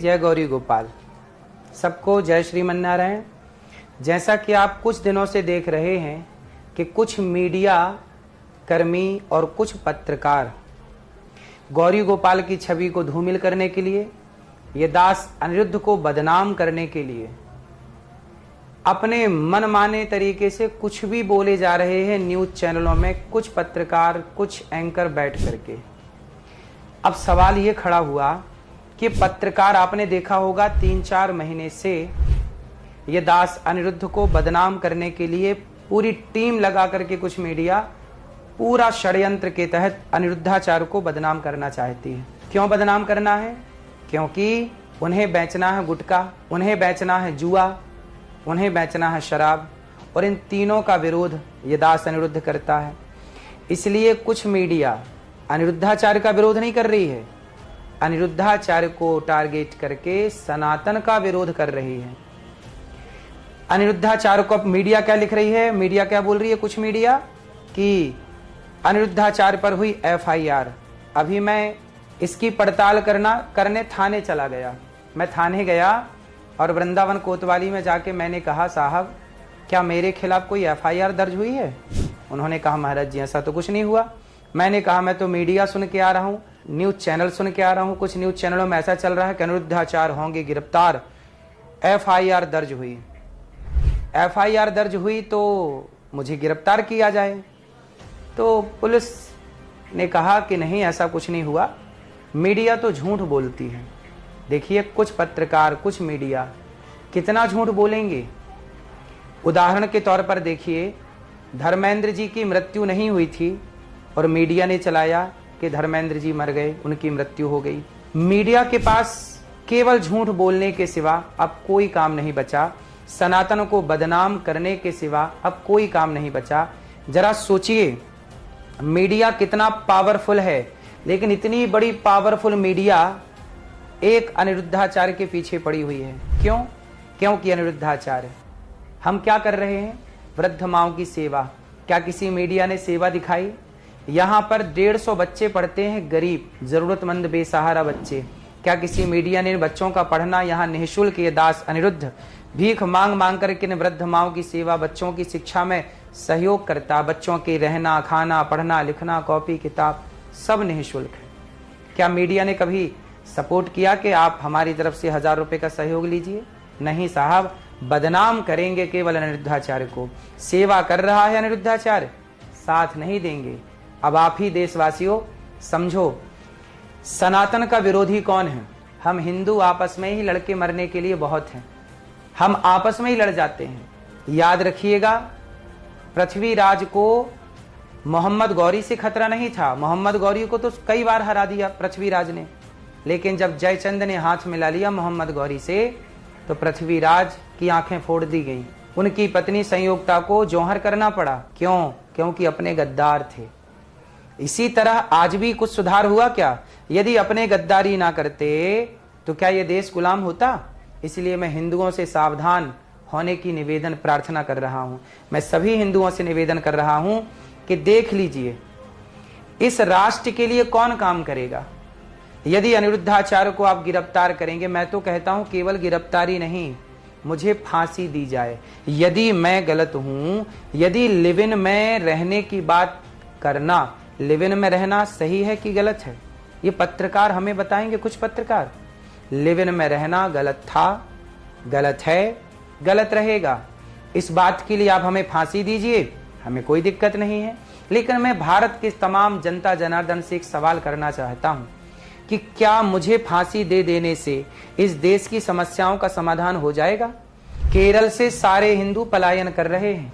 जय गौरी गोपाल। सबको जय श्रीमन्नारायण। जैसा कि आप कुछ दिनों से देख रहे हैं कि कुछ मीडिया कर्मी और कुछ पत्रकार गौरी गोपाल की छवि को धूमिल करने के लिए, ये दास अनिरुद्ध को बदनाम करने के लिए अपने मनमाने तरीके से कुछ भी बोले जा रहे हैं न्यूज चैनलों में, कुछ पत्रकार, कुछ एंकर बैठ करके। अब सवाल ये खड़ा हुआ कि पत्रकार, आपने देखा होगा 3-4 महीने से ये दास अनिरुद्ध को बदनाम करने के लिए पूरी टीम लगा करके कुछ मीडिया पूरा षड्यंत्र के तहत अनिरुद्धाचार्य को बदनाम करना चाहती है। क्यों बदनाम करना है? क्योंकि उन्हें बेचना है गुटखा, उन्हें बेचना है जुआ, उन्हें बेचना है शराब, और इन तीनों का विरोध ये दास अनिरुद्ध करता है। इसलिए कुछ मीडिया अनिरुद्धाचार्य का विरोध नहीं कर रही है, अनिरुद्धाचार्य को टारगेट करके सनातन का विरोध कर रही है। अनिरुद्धाचार्य को मीडिया क्या लिख रही है, मीडिया क्या बोल रही है? कुछ मीडिया कि अनिरुद्धाचार्य पर हुई FIR। अभी मैं इसकी पड़ताल करने थाने चला गया। मैं थाने गया और वृंदावन कोतवाली में जाके मैंने कहा, साहब क्या मेरे खिलाफ कोई FIR दर्ज हुई है? उन्होंने कहा, महाराज जी ऐसा तो कुछ नहीं हुआ। मैंने कहा, मैं तो मीडिया सुन के आ रहा हूँ, न्यूज चैनल सुन के आ रहा हूँ, कुछ न्यूज चैनलों में ऐसा चल रहा है कि अनिरुद्धाचार्य होंगे गिरफ्तार, FIR दर्ज हुई। FIR दर्ज हुई तो मुझे गिरफ्तार किया जाए। तो पुलिस ने कहा कि नहीं, ऐसा कुछ नहीं हुआ, मीडिया तो झूठ बोलती है। देखिए, कुछ पत्रकार, कुछ मीडिया कितना झूठ बोलेंगे। उदाहरण के तौर पर देखिए, धर्मेंद्र जी की मृत्यु नहीं हुई थी और मीडिया ने चलाया कि धर्मेंद्र जी मर गए, उनकी मृत्यु हो गई। मीडिया के पास केवल झूठ बोलने के सिवा अब कोई काम नहीं बचा, सनातन को बदनाम करने के सिवा अब कोई काम नहीं बचा। जरा सोचिए, मीडिया कितना पावरफुल है, लेकिन इतनी बड़ी पावरफुल मीडिया एक अनिरुद्धाचार्य के पीछे पड़ी हुई है। क्यों? क्योंकि अनिरुद्धाचार्य। हम क्या कर रहे हैं? वृद्ध माओं की सेवा। क्या किसी मीडिया ने सेवा दिखाई? यहाँ पर 150 बच्चे पढ़ते हैं, गरीब, जरूरतमंद, बेसहारा बच्चे। क्या किसी मीडिया ने बच्चों का पढ़ना यहाँ निःशुल्क? ये दास अनिरुद्ध भीख मांग मांग करके वृद्ध माओं की सेवा, बच्चों की शिक्षा में सहयोग करता। बच्चों के रहना, खाना, पढ़ना, लिखना, कॉपी किताब सब निःशुल्क है। क्या मीडिया ने कभी सपोर्ट किया कि आप हमारी तरफ से 1000 रुपए का सहयोग लीजिए? नहीं साहब, बदनाम करेंगे केवल अनिरुद्धाचार्य को। सेवा कर रहा है अनिरुद्धाचार्य, साथ नहीं देंगे। अब आप ही देशवासियों समझो, सनातन का विरोधी कौन है? हम हिंदू आपस में ही लड़के मरने के लिए बहुत हैं, हम आपस में ही लड़ जाते हैं। याद रखिएगा, पृथ्वीराज को मोहम्मद गौरी से खतरा नहीं था। मोहम्मद गौरी को तो कई बार हरा दिया पृथ्वीराज ने, लेकिन जब जयचंद ने हाथ मिला लिया मोहम्मद गौरी से तो पृथ्वीराज की आंखें फोड़ दी गई। उनकी पत्नी संयोक्ता को जौहर करना पड़ा। क्यों? क्योंकि अपने गद्दार थे। इसी तरह आज भी कुछ सुधार हुआ क्या? यदि अपने गद्दारी ना करते तो क्या ये देश गुलाम होता? इसलिए मैं हिंदुओं से सावधान होने की निवेदन प्रार्थना कर रहा हूं। मैं सभी हिंदुओं से निवेदन कर रहा हूं कि देख लीजिए, इस राष्ट्र के लिए कौन काम करेगा? यदि अनिरुद्धाचार्य को आप गिरफ्तार करेंगे, मैं तो कहता हूं केवल गिरफ्तारी नहीं, मुझे फांसी दी जाए। यदि मैं गलत हूं, यदि लिव इन में रहने की बात करना, लिव इन में रहना सही है कि गलत है, ये पत्रकार हमें बताएंगे। कुछ पत्रकार, लिव इन में रहना गलत था, गलत है, गलत रहेगा, इस बात के लिए आप हमें फांसी दीजिए, हमें कोई दिक्कत नहीं है। लेकिन मैं भारत के तमाम जनता जनार्दन से एक सवाल करना चाहता हूं कि क्या मुझे फांसी दे देने से इस देश की समस्याओं का समाधान हो जाएगा? केरल से सारे हिंदू पलायन कर रहे हैं।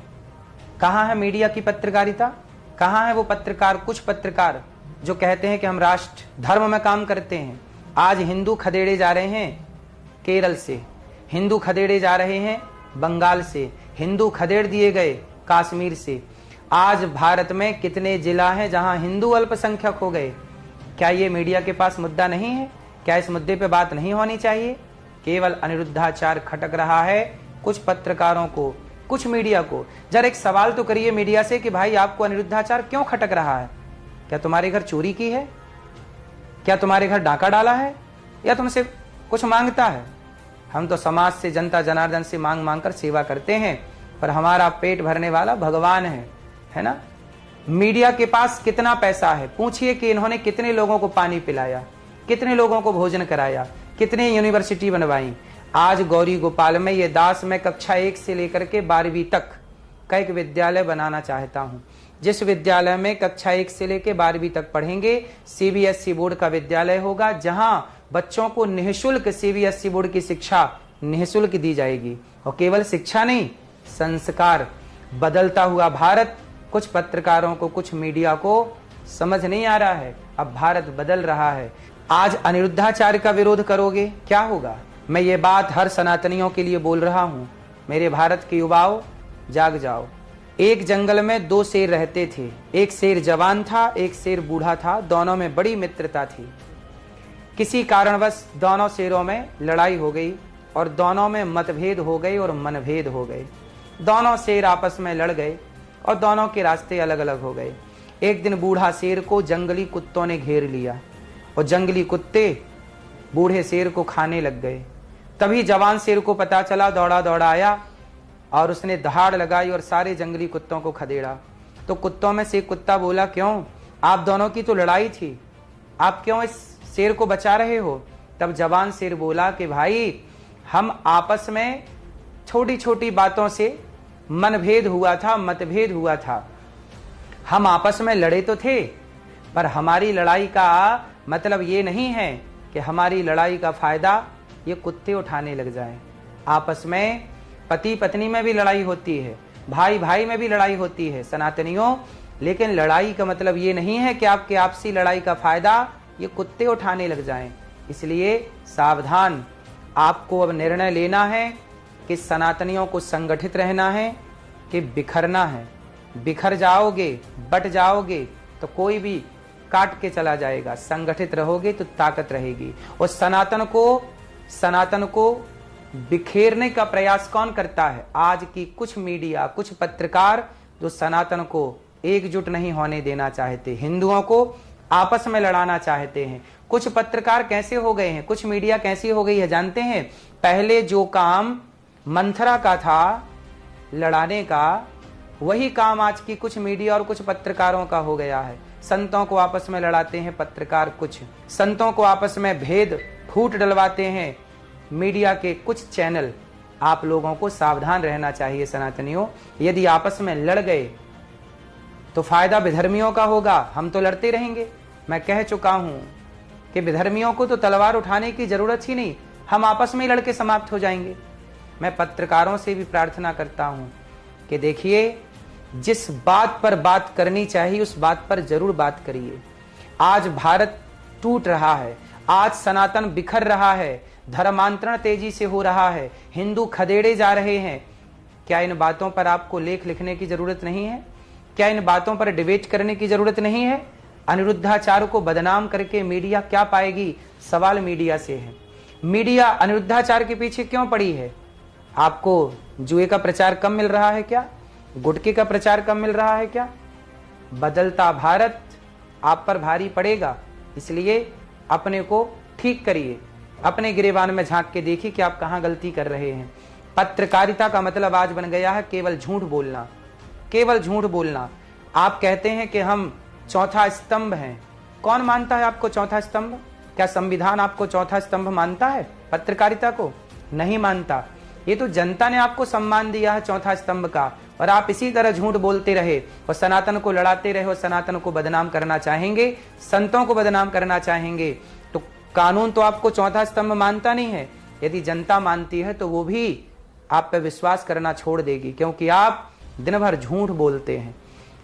कहां है मीडिया की पत्रकारिता? कहां है वो पत्रकार, कुछ पत्रकार जो कहते हैं कि हम राष्ट्र धर्म में काम करते हैं? आज हिंदू खदेड़े जा रहे हैं केरल से, हिंदू खदेड़े जा रहे हैं बंगाल से, हिंदू खदेड़ दिए गए कश्मीर से। आज भारत में कितने जिला हैं जहां हिंदू अल्पसंख्यक हो गए? क्या ये मीडिया के पास मुद्दा नहीं है? क्या इस मुद्दे पे बात नहीं होनी चाहिए? केवल अनिरुद्धाचार्य खटक रहा है कुछ पत्रकारों को, कुछ मीडिया को। जरा एक सवाल तो करिए मीडिया से कि भाई आपको अनिरुद्धाचार्य क्यों खटक रहा है? क्या तुम्हारे घर चोरी की है? क्या तुम्हारे घर डाका डाला है? या तुमसे कुछ मांगता है। हम तो समाज से, जनता जनार्दन से मांग मांग कर सेवा करते हैं, पर हमारा पेट भरने वाला भगवान है ना। मीडिया के पास कितना पैसा है, पूछिए कि इन्होंने कितने लोगों को पानी पिलाया, कितने लोगों को भोजन कराया, कितने यूनिवर्सिटी बनवाई। आज गौरी गोपाल में ये दास, मैं कक्षा 1 से लेकर के 12वीं तक का एक विद्यालय बनाना चाहता हूं, जिस विद्यालय में कक्षा 1 से लेकर 12वीं तक पढ़ेंगे। सीबीएसई बोर्ड का विद्यालय होगा, जहां बच्चों को निःशुल्क सीबीएसई बोर्ड की शिक्षा निःशुल्क दी जाएगी। और केवल शिक्षा नहीं, संस्कार। बदलता हुआ भारत, कुछ पत्रकारों को, कुछ मीडिया को समझ नहीं आ रहा है, अब भारत बदल रहा है। आज अनिरुद्धाचार्य का विरोध करोगे, क्या होगा? मैं ये बात हर सनातनियों के लिए बोल रहा हूं, मेरे भारत के युवाओं, जाग जाओ। एक जंगल में 2 शेर रहते थे, एक शेर जवान था, एक शेर बूढ़ा था, दोनों में बड़ी मित्रता थी। किसी कारणवश दोनों शेरों में लड़ाई हो गई और दोनों में मतभेद हो गए और मनभेद हो गए। दोनों शेर आपस में लड़ गए और दोनों के रास्ते अलग अलग हो गए। एक दिन बूढ़ा शेर को जंगली कुत्तों ने घेर लिया और जंगली कुत्ते बूढ़े शेर को खाने लग गए। तभी जवान शेर को पता चला, दौड़ा दौड़ा आया और उसने दहाड़ लगाई और सारे जंगली कुत्तों को खदेड़ा। तो कुत्तों में से एक कुत्ता बोला, क्यों? आप दोनों की तो लड़ाई थी, आप क्यों इस शेर को बचा रहे हो? तब जवान शेर बोला कि भाई, हम आपस में छोटी छोटी बातों से मनभेद हुआ था, मतभेद हुआ था, हम आपस में लड़े तो थे, पर हमारी लड़ाई का मतलब ये नहीं है कि हमारी लड़ाई का फायदा ये कुत्ते उठाने लग जाएं। आपस में पति पत्नी में भी लड़ाई होती है, भाई भाई में भी लड़ाई होती है सनातनियों, लेकिन लड़ाई का मतलब ये नहीं है कि आपके आपसी लड़ाई का फायदा ये कुत्ते उठाने लग जाएं। इसलिए सावधान, आपको अब निर्णय लेना है कि सनातनियों को संगठित रहना है कि बिखरना है। बिखर जाओगे, बट जाओगे तो कोई भी काट के चला जाएगा। संगठित रहोगे तो ताकत रहेगी। और सनातन को बिखेरने का प्रयास कौन करता है? आज की कुछ मीडिया, कुछ पत्रकार जो सनातन को एकजुट नहीं होने देना चाहते, हिंदुओं को आपस में लड़ाना चाहते हैं। कुछ पत्रकार कैसे हो गए हैं, कुछ मीडिया कैसी हो गई है जानते हैं? पहले जो काम मंथरा का था लड़ाने का, वही काम आज की कुछ मीडिया और कुछ पत्रकारों का हो गया है। संतों को आपस में लड़ाते हैं पत्रकार, कुछ संतों को आपस में भेद फूट डलवाते हैं मीडिया के कुछ चैनल। आप लोगों को सावधान रहना चाहिए सनातनियों। यदि आपस में लड़ गए तो फायदा विधर्मियों का होगा, हम तो लड़ते रहेंगे। मैं कह चुका हूं कि विधर्मियों को तो तलवार उठाने की जरूरत ही नहीं, हम आपस में ही लड़के समाप्त हो जाएंगे। मैं पत्रकारों से भी प्रार्थना करता हूं कि देखिए, जिस बात पर बात करनी चाहिए उस बात पर जरूर बात करिए। आज भारत टूट रहा है, आज सनातन बिखर रहा है, धर्मांतरण तेजी से हो रहा है, हिंदू खदेड़े जा रहे हैं। क्या इन बातों पर आपको लेख लिखने की जरूरत नहीं है? क्या इन बातों पर डिबेट करने की जरूरत नहीं है? अनिरुद्धाचार्य को बदनाम करके मीडिया क्या पाएगी? सवाल मीडिया से है। मीडिया अनिरुद्धाचार्य के पीछे क्यों पड़ी है? आपको जुए का प्रचार कम मिल रहा है क्या? गुटके का प्रचार कम मिल रहा है क्या? बदलता भारत आप पर भारी पड़ेगा, इसलिए अपने को ठीक करिए, अपने गिरेबान में झांक के देखिए कि आप कहां गलती कर रहे हैं। पत्रकारिता का मतलब आज बन गया है केवल झूठ बोलना, केवल झूठ बोलना। आप कहते हैं कि हम चौथा स्तंभ हैं। कौन मानता है आपको चौथा स्तंभ? क्या संविधान आपको चौथा स्तंभ मानता है? पत्रकारिता को नहीं मानता। ये तो जनता ने आपको सम्मान दिया है चौथा स्तंभ का, और आप इसी तरह झूठ बोलते रहे और सनातन को लड़ाते रहे और सनातन को बदनाम करना चाहेंगे, संतों को बदनाम करना चाहेंगे। तो कानून तो आपको चौथा स्तंभ मानता नहीं है। यदि जनता मानती है तो वो भी आप पे विश्वास करना छोड़ देगी, क्योंकि आप दिन भर झूठ बोलते हैं।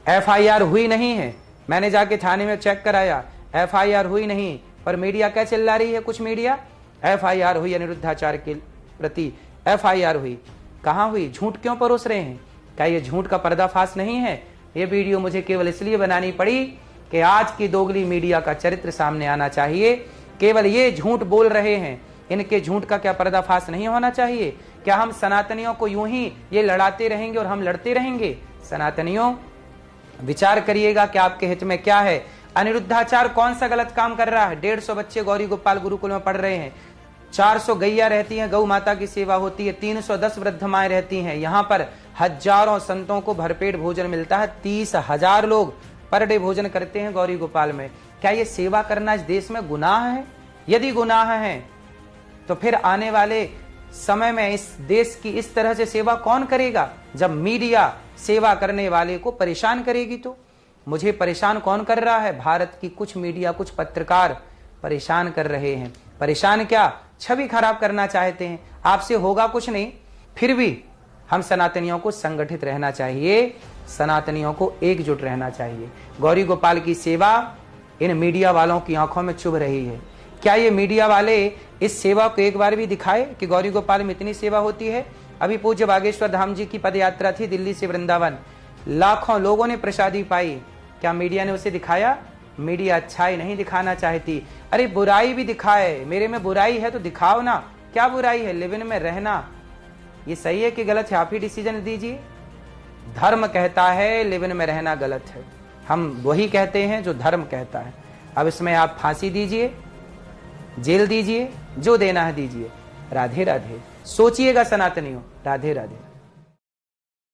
एफआईआर हुई नहीं है, मैंने जाके थाने में चेक कराया, एफआईआर हुई नहीं, पर मीडिया क्या चिल्ला रही है? कुछ मीडिया एफआईआर हुई अनिरुद्धाचार्य के प्रति, एफआईआर हुई। कहां हुई? झूठ क्यों परोस रहे हैं? क्या ये झूठ का पर्दाफाश नहीं है? ये वीडियो मुझे केवल इसलिए बनानी पड़ी कि आज की दोगली मीडिया का चरित्र सामने आना चाहिए। केवल ये झूठ बोल रहे हैं, इनके झूठ का क्या पर्दाफाश नहीं होना चाहिए? क्या हम सनातनियों को यूं ही ये लड़ाते रहेंगे और हम लड़ते रहेंगे? सनातनियों, विचार करिएगा कि आपके हित में क्या है। अनिरुद्धाचार्य कौन सा गलत काम कर रहा है? 150 बच्चे गौरी गोपाल गुरुकुल में पढ़ रहे हैं, 400 गैया रहती हैं, गौ माता की सेवा होती है, 310 वृद्ध माएं रहती हैं। यहाँ पर हजारों संतों को भरपेट भोजन मिलता है, 30,000 लोग पर डे भोजन करते हैं गौरी गोपाल में। क्या ये सेवा करना इस देश में गुनाह है? यदि गुनाह है तो फिर आने वाले समय में इस देश की इस तरह से सेवा कौन करेगा? जब मीडिया सेवा करने वाले को परेशान करेगी तो। मुझे परेशान कौन कर रहा है? भारत की कुछ मीडिया, कुछ पत्रकार परेशान कर रहे हैं। परेशान क्या, छवि खराब करना चाहते हैं। आपसे होगा कुछ नहीं, फिर भी हम सनातनियों को संगठित रहना चाहिए, सनातनियों को एकजुट रहना चाहिए। गौरी गोपाल की सेवा इन मीडिया वालों की आंखों में चुभ रही है। क्या ये मीडिया वाले इस सेवा को एक बार भी दिखाए कि गौरी गोपाल में इतनी सेवा होती है? अभी पूज्य बागेश्वर धाम जी की पदयात्रा थी दिल्ली से वृंदावन, लाखों लोगों ने प्रसादी पाई। क्या मीडिया ने उसे दिखाया? मीडिया अच्छाई नहीं दिखाना चाहती। अरे बुराई भी दिखाए, मेरे में बुराई है तो दिखाओ ना। क्या बुराई है? लिव इन में रहना ये सही है कि गलत है? आप ही डिसीजन दीजिए। धर्म कहता है लिव इन में रहना गलत है, हम वही कहते हैं जो धर्म कहता है। अब इसमें आप फांसी दीजिए, जेल दीजिए, जो देना है दीजिए। राधे राधे। सोचिएगा सनातनियों, राधे राधे।